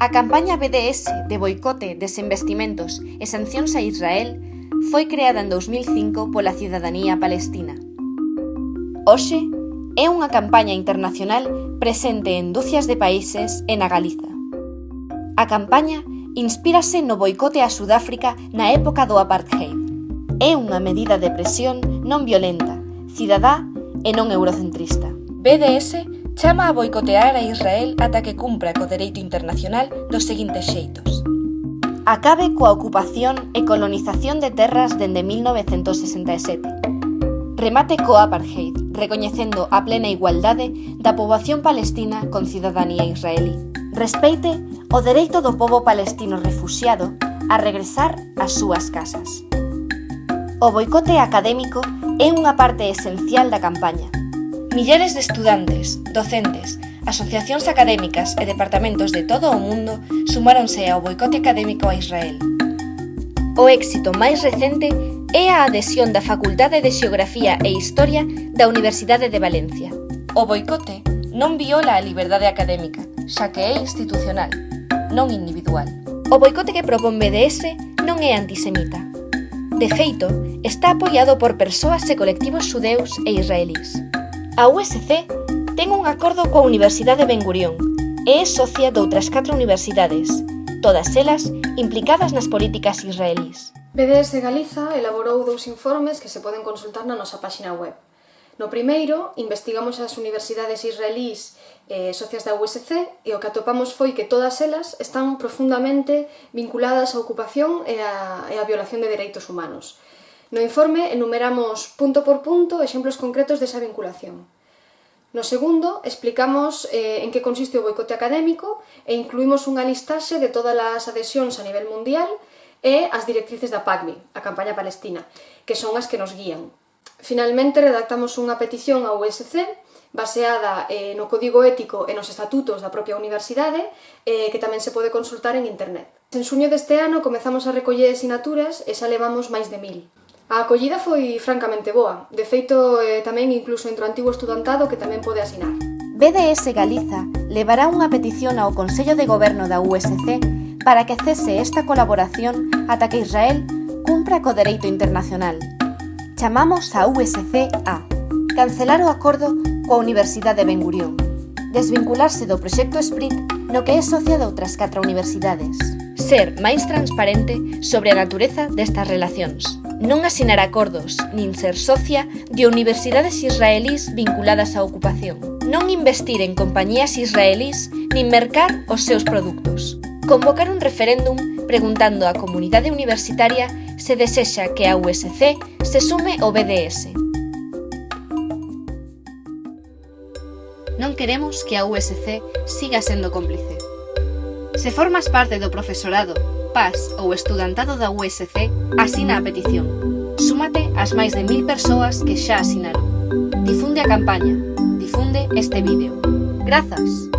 A campaña BDS de boicote, desinvestimentos e sancións a Israel foi creada en 2005 pola cidadanía palestina. Hoxe é unha campaña internacional presente en dúcias de países e na Galiza. A campaña inspírase no boicote a Sudáfrica na época do apartheid. É unha medida de presión non violenta, cidadá e non eurocentrista. BDS chama a boicotear a Israel ata que cumpra co dereito internacional dos seguintes xeitos. Acabe coa ocupación e colonización de terras dende 1967. Remate co apartheid, recoñecendo a plena igualdade da poboación palestina con cidadanía israelí. Respeite o dereito do pobo palestino refuxiado a regresar ás súas casas. O boicote académico é unha parte esencial da campaña. Millares de estudantes, docentes, asociacións académicas e departamentos de todo o mundo sumáronse ao boicote académico a Israel. O éxito máis recente é a adhesión da Facultade de Xeografía e Historia da Universidade de Valencia. O boicote non viola a liberdade académica, xa que é institucional, non individual. O boicote que propón BDS non é antisemita. De feito, está apoiado por persoas e colectivos xudeus e israelís. A USC ten un acordo coa Universidade Ben Gurión e é socia doutras 4 universidades, todas elas implicadas nas políticas israelís. BDS Galiza elaborou 2 informes que se poden consultar na nosa páxina web. No primeiro, investigamos as universidades israelís socias da USC e o que atopamos foi que todas elas están profundamente vinculadas á ocupación e á violación de dereitos humanos. No informe enumeramos punto por punto exemplos concretos desa vinculación. No segundo, explicamos en que consiste o boicote académico e incluímos unha listaxe de todas as adhesións a nivel mundial e as directrices da PACMI, a campaña palestina, que son as que nos guían. Finalmente, redactamos unha petición á USC baseada no código ético e nos estatutos da propia universidade que tamén se pode consultar en internet. En xuño deste ano comezamos a recoller asinaturas e xa levamos máis de 1000. A acollida foi francamente boa, de feito tamén incluso entre o antigo estudantado que tamén pode asinar. BDS Galiza levará unha petición ao Consello de Goberno da USC para que cese esta colaboración ata que Israel cumpra co dereito internacional. Chamamos a USC a cancelar o acordo coa Universidade Ben Gurión, desvincularse do proxecto Sprit no que é socia de outras 4 universidades, ser máis transparente sobre a natureza destas relacións, non asinar acordos nin ser socia de universidades israelís vinculadas á ocupación, non investir en compañías israelís nin mercar os seus produtos, convocar un referéndum preguntando á comunidade universitaria se desexa que a USC se sume ao BDS. Non queremos que a USC siga sendo cómplice. Se formas parte do profesorado, PAS ou estudantado da USC, asina a petición. Súmate ás máis de 1000 persoas que xa asinaron. Difunde a campaña. Difunde este vídeo. Grazas!